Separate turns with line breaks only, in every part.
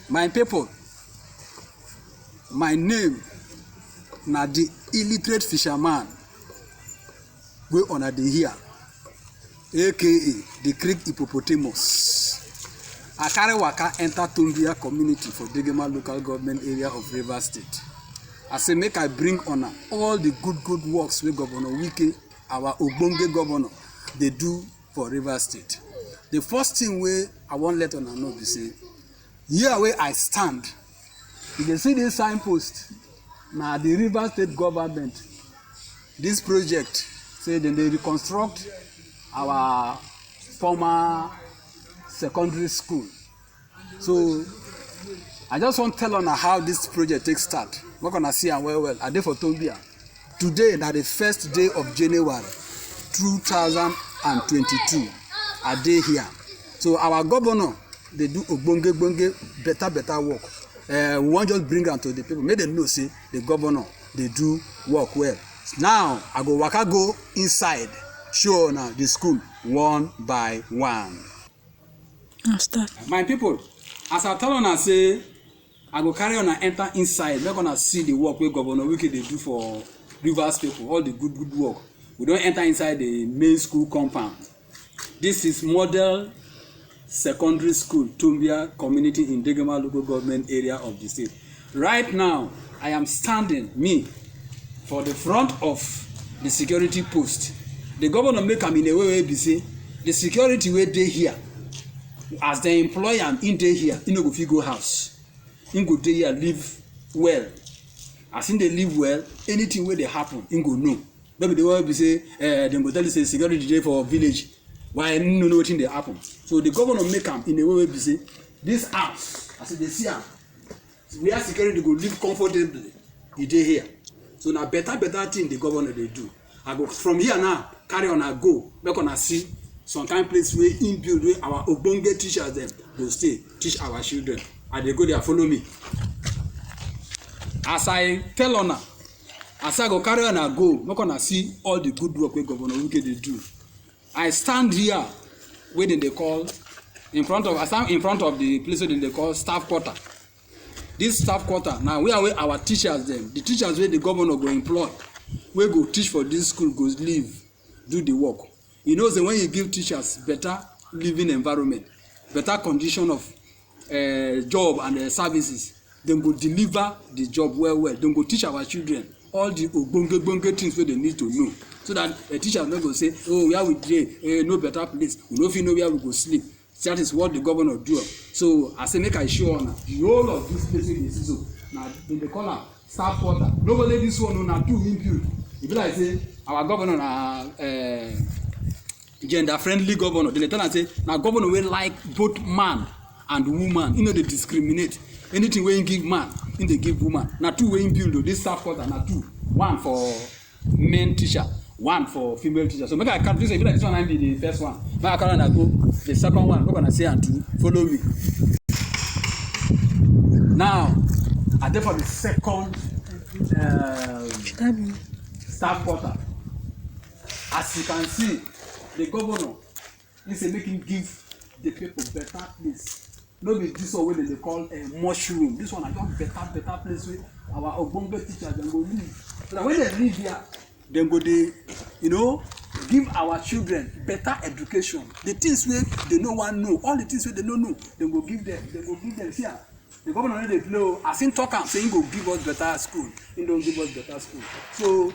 My people, my name na the illiterate fisherman wey una dey hear, aka the Creek Hippopotamus. I carry waka enter Tombia community for Degema local government area of Rivers State. I say make I bring una all the good works wey Governor Wike, our ogbonge governor, dey do for Rivers State. The first thing wey I wan let una know be say, here where I stand, you can see this signpost. Na the Rivers State government, this project say dem dey reconstruct our former secondary school. So I just wan tell una how this project take start. Make una see am well. I dey for Tombia. Today na the first day of January 2022. I dey here. So our governor dey do ogbonge better work. We wan just bring am to the people, make dem know say the governor dey do work well. Now I go waka go inside, show una the school one by one. My people, as I tell una say I go carry una enter inside, make una see the work wey Governor Wike dey do for Rivers people, all the good work. We don enter inside the main school compound. This is Model Secondary School, Tombia community in Degema local government area of the state. Right now, I am standing, for the front of the security post. The governor make am in a way be say, the security wey dey here, as they employ am in dey here, he no go fit go house. He go dey here live well. As he dey live well, anything wey dey happen, he go know. No be the way be say, dem go tell you say security dey for village. Why I no know wetin dey happen. So the governor make am in a way be say, this house, as you dey see am, where security go live comfortably, e dey here. So na better thing the governor dey do. I go from here now carry una go, make una see some kind place wey im build, wey our ogbonge teachers dem go stay teach our children. And they go there, follow me. As I tell una, as I go carry una go, make una see all the good work wey Governor Wike dey do. I stand here wey dem dey call in front of the place wey dem dey call staff quarter. This staff quarter na where our teachers dem, the teachers wey the governor go employ, wey go teach for this school, go live, do the work. You know say when you give teachers better living environment, better condition of job and services, dem go deliver the job well. Dem go teach our children all the ogbonge things wey they need to know, so that the teachers no go say, oh, where we dey, no better place, we no fit know where we go sleep. That is what the governor do. So I say make I show una the whole of this place wey dey see so. Na dem dey call am staff quarter. Nobody this one na two im build. E be like say our governor na gender friendly governor. Dem dey tell am say na governor wey like both man and woman. He no dey discriminate. Anything wey he give man, he dey give woman. Na two wey he build. This staff quarter na two. One for men teacher, one for female teacher. So make I count this one. Be like this one be the first one. Make I carry una go the second one. We're gonna say and two. Follow me. Now, I dey for the second staff quarter. As you can see, the governor, he say make him give the people better place. No be this one wey dem dey call a mushroom. This one na just better place wey our ogbonge teachers dem go live. So that when they live here, dem go dey, give our children better education. The things wey they no wan know, all the things wey they no know, dem go give them. Dem go give them. See, the governor no dey play o. As him talk am say he go give us better school, he don give us better school. So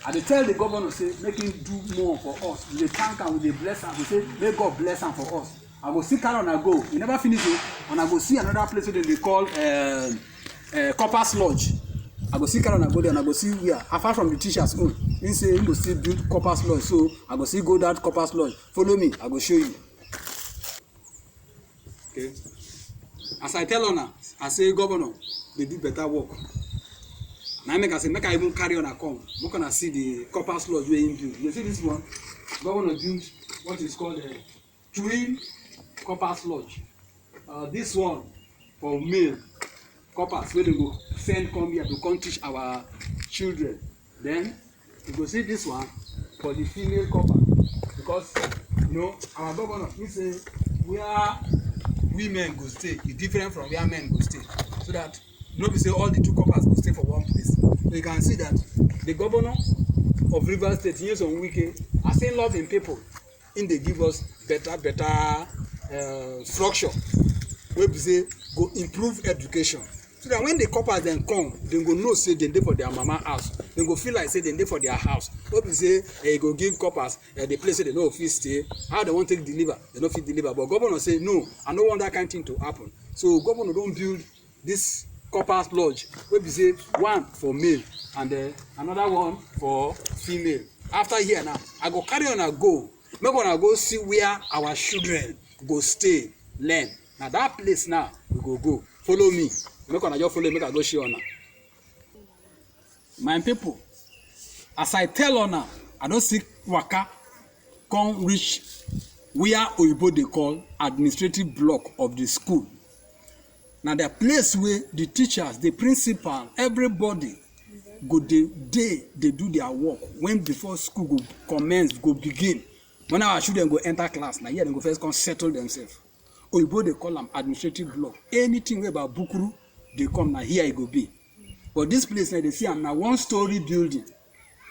I dey tell the governor say make him do more for us. We dey thank am, we dey bless am. We say may God bless am for us. I go see carry una go. We never finish o. And I go see another place wey they call Copper's Lodge. I go see carry una go there, and I go see where, apart from the teachers own, he say he go still build Copper's Lodge. So I go see go that Copper's Lodge. Follow me, I go show you. Okay. As I tell una, I say governor, they do better work. Now make I say make I even carry una come. Make una see the Copper's Lodge wey he build. You see this one? Governor build what is called a twin Copper's Lodge. This one for male coppers wey dey go send come here to come teach our children. Then you go see this one for the female copper, because our governor he say where women go stay e different from where men go stay, so that no be say all the two couples go stay for one place. So you can see that the governor of Rivers State, Nyesom Wike, are saying love in people, in dey give us better structure wey be say go improve education, so that when the couples dem come, dem go know say dem dey for their mama house, dem go feel like say dem dey for their house. No be say e go give couples the place wey dem no fit stay, how dem wan take deliver, dem no fit deliver. But governor say no, I no want that kind thing to happen. So governor don build this couples lodge wey be say one for male and another one for female. After here now, I go carry una go, make una go see where our children go stay, learn. Na that place now we go. Follow me. Make una just follow, make I go show una. My people, as I tell una, I don see waka come reach where oyibo dey call administrative block of the school. Na the place where the teachers, the principal, everybody go dey do their work when before school go commence, go begin. When our children go enter class, na here dem go first come settle themselves. Oyibo dey call am administrative block. Anything wey about bukuru dey come, na here e go be. But this place na dey see am na one-story building.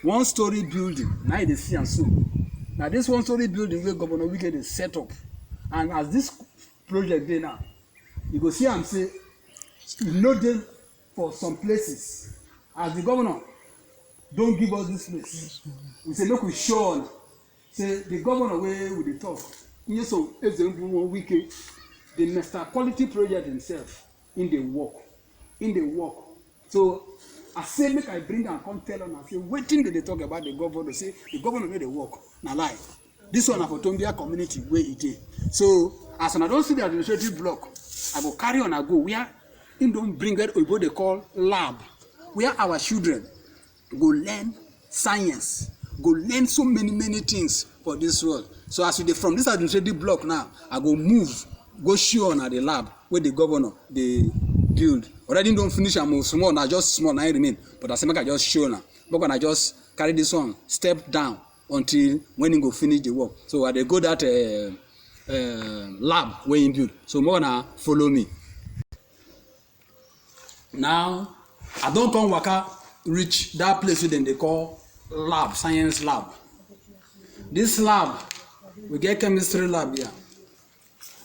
One-story building, na you dey see am so. Na this one-story building wey Governor Wike dey set up. And as this project dey now, you go see am say e no dey for some places. As the governor don give us this place, we say make we show una say the governor wey we dey talk, Nyesom Wike, the Mr. Quality Project himself, in the work. So I say make I bring am come tell una say wetin dey talk about the governor, say the governor no dey work, na lie. This one na for Tombia community where e dey. So as una don see the administrative block, I go carry una go where im don bring what oyibo dey call lab, where our children go learn science, go learn so many things for this world. So as we dey from this administrative block now, I go move, go show una the lab where the governor dey build. Already don't finish am small, na just small na remain. But I say make I just show una. Make una just carry this one step down until when he go finish the work. So I dey go that lab where he build. So make una follow me. Now I don come waka reach that place wey dem dey call lab, science lab. This lab, we get chemistry lab here,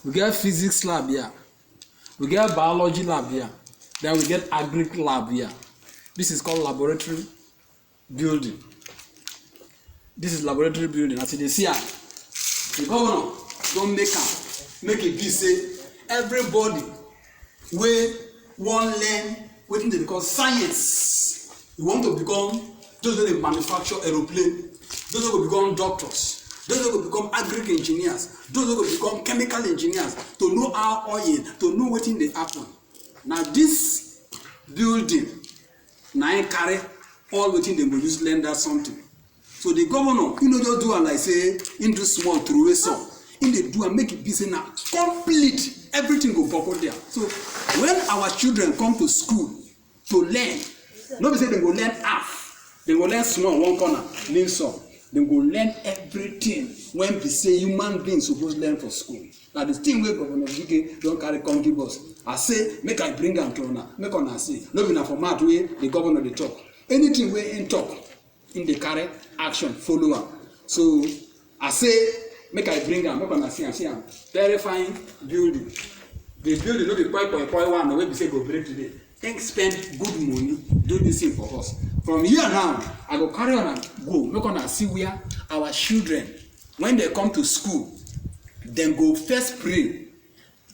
we get physics lab here, we get biology lab here, then we get agric lab here. This is called laboratory building. This is laboratory building. As you dey see am, the governor don make it be say everybody wey wan learn wetin dey call science, you want to become those wey dey manufacture aeroplane, those wey go become doctors, those wey go become agric engineers, those wey go become chemical engineers, to know how oil, to know wetin dey happen. Na this building na im carry all wetin dem go use learn that something. So the governor, he no just do am like say him do small throwaway some. Him dey do am make e be say na complete, everything go bubble there. So when our children come to school to learn, no be say dem go learn half, dem go learn small one corner, learn some. Dem go learn everything when be say human beings suppose learn for school. Na the thing wey Governor Wike don carry come give us. I say make I bring am to una, make una see. No be na for mouth wey the governor dey talk. Anything wey him talk, him dey carry action follow am. So I say make I bring am, make una see am. Very fine building. The building no be point one wey be say go break today. Think spend good money do this thing for us. From here now, I go carry on and go, make una see where our children, when they come to school, dem go first pray,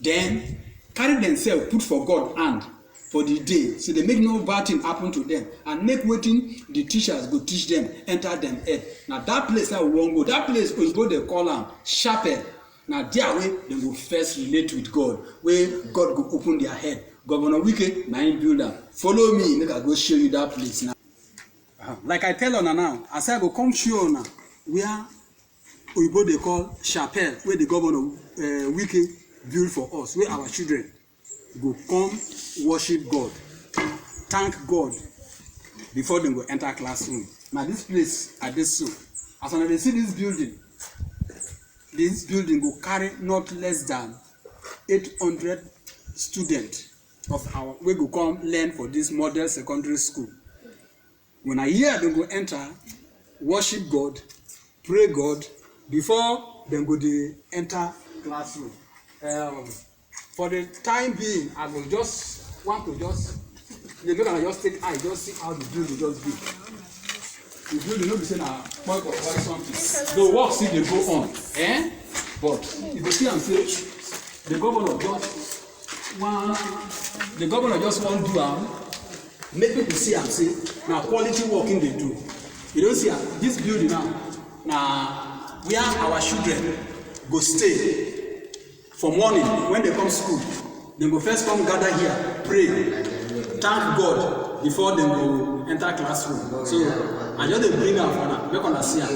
then carry themselves put for God hand for the day, so they make no bad thing happen to them, and make wetin the teachers go teach them enter them head. Na that place that we wan go, that place oyibo dey call am chapel. Na there wey dem go first relate with God, wey God go open their head. Governor Wike na him build am. Follow me, make I go show you that place now. Like I tell una now, I say I go come show una where oyibo dey call chapel, where the governor Wike build for us, where our children go come worship God, thank God before dem go enter classroom. Na this place I dey so. As una dey see this building go carry not less than 800 students of our wey go come learn for this model secondary school. When a year dem go enter, worship God, pray God before dem go dey enter classroom. For the time being, I go just want to just make I just take eye just see how the building just be. The building no be say na point of something. The work still dey go on, but you go see am say the governor just wan do am make people see am say na quality work im dey do. You don see am, this building now na where our children go stay for morning when they come school. Dem go first come gather here, pray, thank God before dem go enter classroom. So I just dey bring am for una make una see am.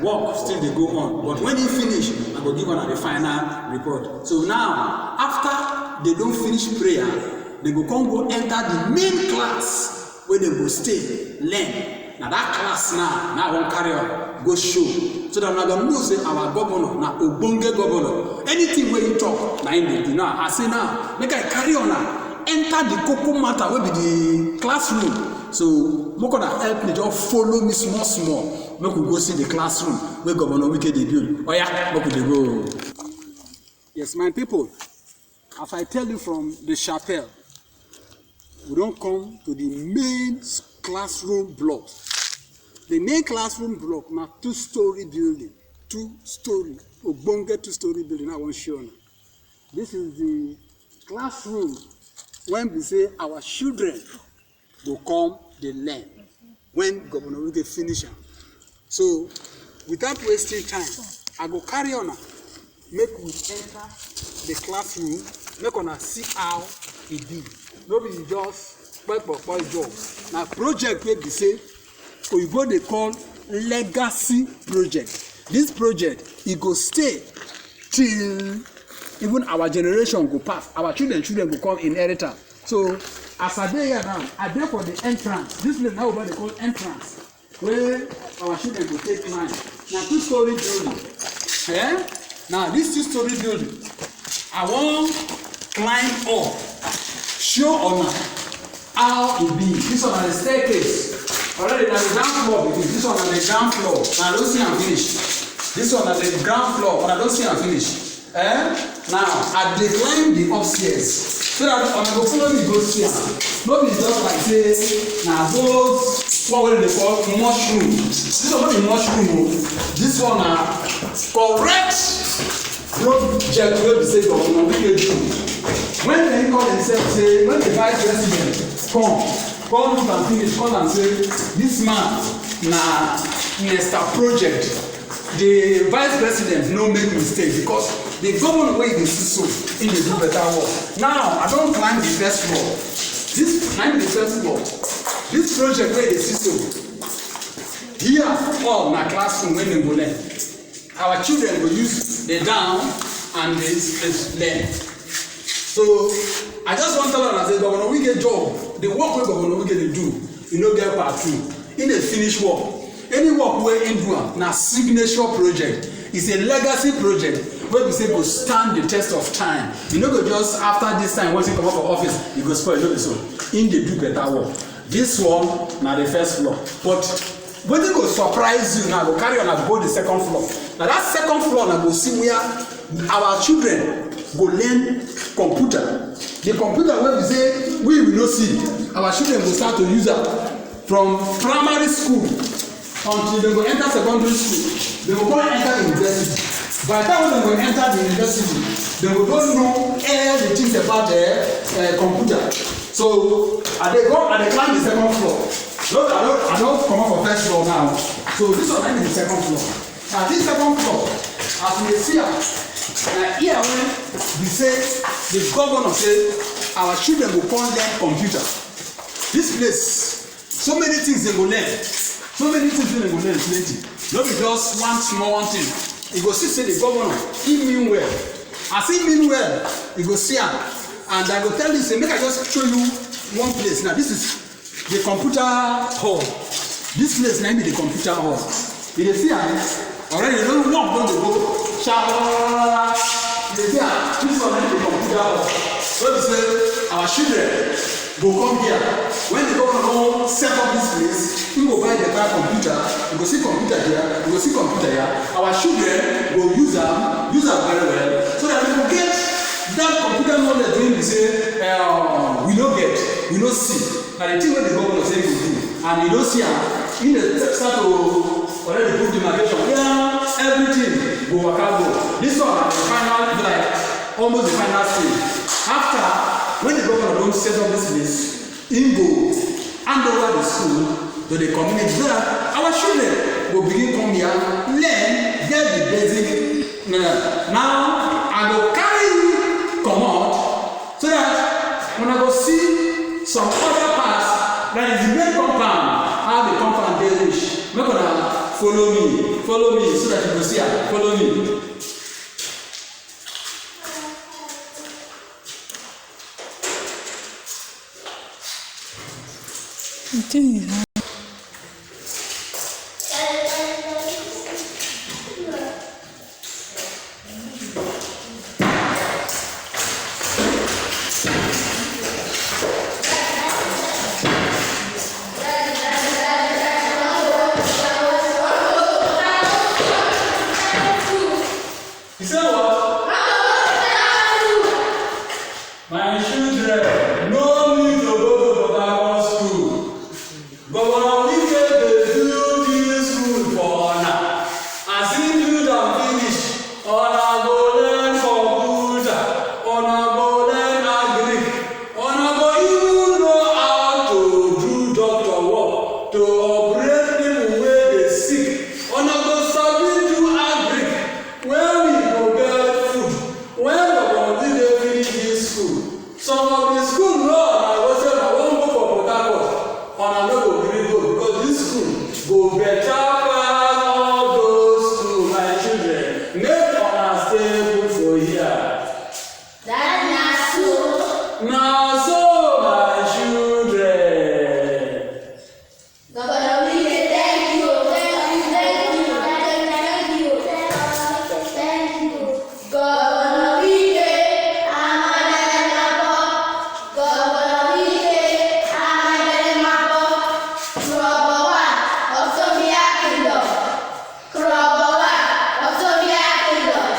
Work still dey go on, but when e finish, I go give una the final report. So now, after they don finish prayer, they go come go enter the main class where they go stay, learn. Na that class now I wan carry on go show, so that una go know say our governor na ogbonge governor. Anything wey he talk, na him dey do. Now I say now, make I carry on now, enter the cocoa matter wey be the classroom. So make una help me, just follow me small. Make we go see the classroom where Governor Wike dey build. Oya, make we dey go. Yes, my people, as I tell you from the chapel, we don't come to the main classroom block. The main classroom block na two-story building, ogbonge two-story building. I wan show you. This is the classroom when we say our children go come dey learn when Governor Wike finish am. So without wasting time, I go carry on make we enter the classroom, make una see how e be. No be just boy job. Na project wey be say oyibo dey call legacy project. This project e go stay till even our generation go pass. Our children go come inherit am. So as I dey here now, I dey for the entrance. This place now they call entrance, where our children go take climb. Na two-story building. Now this two-story building, I wan climb up, show una how e be. This one na the staircase. Already na the ground floor begin. This one na the ground floor. Na don see am finish. This one na the ground floor. Una don see am finish. Now I dey climb the upstairs, so that una go follow me go see am. No be just like say na those one wey dey call mushroom. This one no be mushroom o. This one na correct project wey be say Governor Wike do. When dem call themselves say, when the vice president come look am finish, come and say this man na Mr. Project. The vice president no make mistake because the governor wey dey see so he dey do better work. Now I don climb the first floor. This climb the first floor. This project wey dey see so, here all na classroom wey dem go learn. Our children go use the down and the learn. So I just wan tell una say Governor Wike job, the work wey Governor Wike dey do, e no get part two. He dey finish work. Any work wey im do am na signature project. It's a legacy project wey be say go stand the test of time. You no go just after this time once you comot for office you go spoil. No be so. Im dey do better work. This one na the first floor, but wetin go surprise you now, go carry on and go the second floor. Na that second floor na go see where our children go learn computer. The computer wey be say we no see, our children go start to use am from primary school until they go enter secondary school. They go come enter university. By the time they go enter the university, they go don't know all the things about the computer. So I dey climb the second floor. Look, I don't come up for first floor now. So this one is the second floor. Now this second floor, as you may see, here when we say the governor say our children will come learn computer. This place, so many things they go learn. So many things they go learn plenty. Not be just one small thing. You go see say the governor, he mean well. As he mean well, you go see am. And I go tell you, say, make I just show you one place. Now this is the computer hall. This place na be the computer hall. You dey see am already. You don't walk don dey go. You dey see am. This one na the computer computer hall. So we say our children go come here. When the governor don set up this place, he go buy the car computer. You go see computer here. You go see computer here. Our children go use them very well, so that we go get that computer knowledge. When we say we no get, we no see. Na the thing wey the governor say we do, and you don't see am, he dey start to already put the market. Yeah, everything go waka go. This one na the final, like almost the final stage. After, when the governor don set up this place, he go hand over the school to the community so that our children go begin come here, learn, get the basic. Now I go carry you comot so that when I go see some other parts, that is the main compound, how the compound dey reach. Make una follow me so that you go see am. Follow me. My children, no need to go to Port Harcourt school. Governor Wike dey do this school for una. As he build am finish, una go learn computer, una go learn agric, una go even know how to do doctor work, to operate people wey dey sick. Una go sabi do agric, where we go get food. When Governor Wike finish this school, some of the school no I go say na wan go for Port Harcourt, una no go gree go because this school go better pass all those schools. My children, make una stay put for here.
That na so.
Na so, my children.
Governor Wike, thank you. Governor Wike, Amadele Mabo. Governor Wike, Amadele Mabo. Krobowa, Octobia Kingdom. Krobowa, Octobia Kingdom.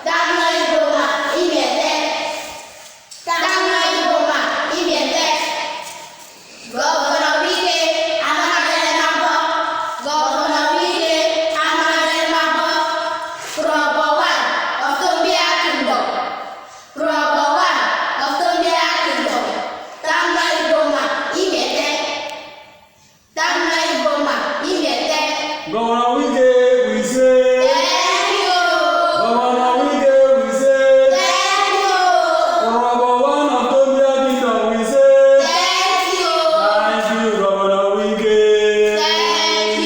Dagno Iboma, Imiete. Dagno Iboma, Imiete. Governor Wike, Amadele Mabo. Governor Wike, Amadele Mabo. Krobowa, Octobia Kingdom. Krobowa, Octobia Kingdom. Dagno Iboma, Imiete. Dagno Iboma, Imiete.
Governor Wike, we say.
Thank you.
Governor Wike, we say.
Thank you.
Number one of Tobia Kingdom, we say.
Thank you.
Thank you, Governor Wike.
Thank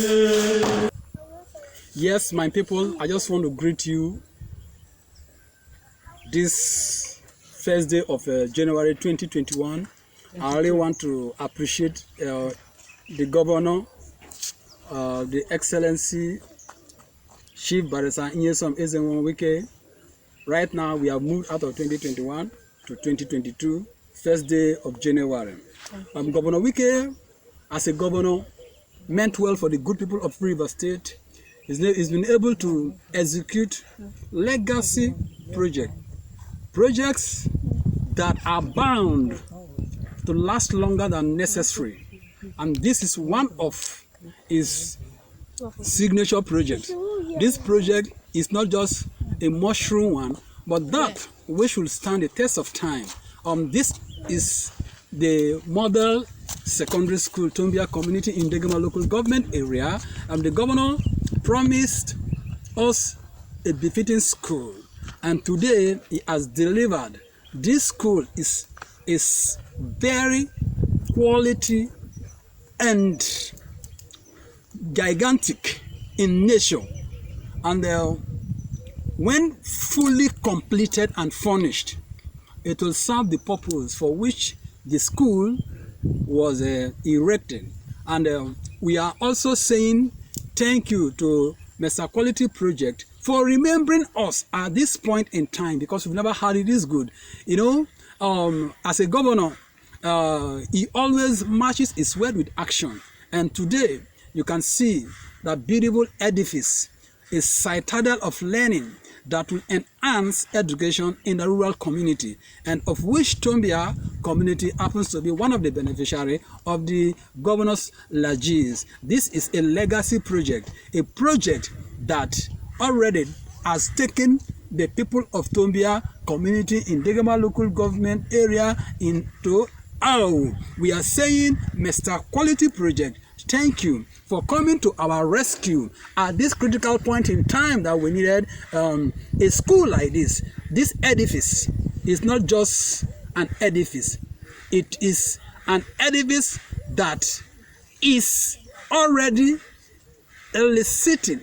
you.
Yes, my people, I just want to greet you this first day of January 2021. I really want to appreciate the governor, the Excellency Chief Barrister Nyesom Ezenwo Wike. Right now, we have moved out of 2021 to 2022, first day of January. Governor Wike, as a governor, meant well for the good people of River State. He's been able to execute legacy projects that are bound to last longer than necessary. And this is one of his signature projects. This project is not just a mushroom one, but that which will stand the test of time. This is the model secondary school, Tombia Community in Degema local government area. The governor promised us a befitting school, and today he has delivered. This school is very quality and gigantic in nature, and when fully completed and furnished, it will serve the purpose for which the school was erected. And we are also saying thank you to Mr. Quality Project, for remembering us at this point in time, because we've never had it this good. You know, as a governor, he always matches his word with action. And today, you can see that beautiful edifice, a citadel of learning that will enhance education in the rural community, and of which Tombia community happens to be one of the beneficiaries of the governor's largesse. This is a legacy project, a project that already has taken the people of Tombia community in Degama local government area into we are saying, Mr. Quality Project, thank you for coming to our rescue at this critical point in time that we needed a school like this. This edifice is not just an edifice. It is an edifice that is already eliciting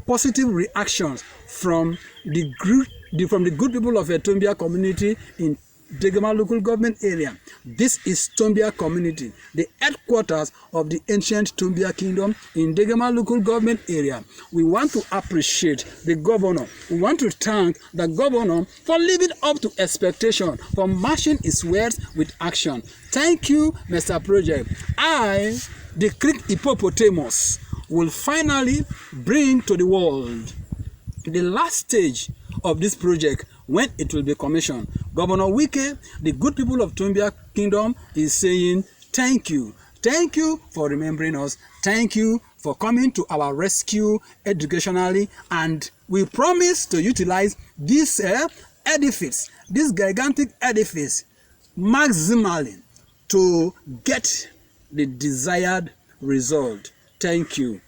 positive reactions from the good people of the Tombia community in Degama local government area. This is Tombia community, the headquarters of the ancient Tombia kingdom in Degama local government area. We want to appreciate the governor. We want to thank the governor for living up to expectation, for matching his words with action. Thank you, Mr. Project. I, the Creek hippopotamus, will finally bring to the world the last stage of this project when it will be commissioned. Governor Wike, the good people of Tombia Kingdom, is saying thank you. Thank you for remembering us. Thank you for coming to our rescue educationally. And we promise to utilize this edifice, this gigantic edifice, maximally to get the desired result. Thank you.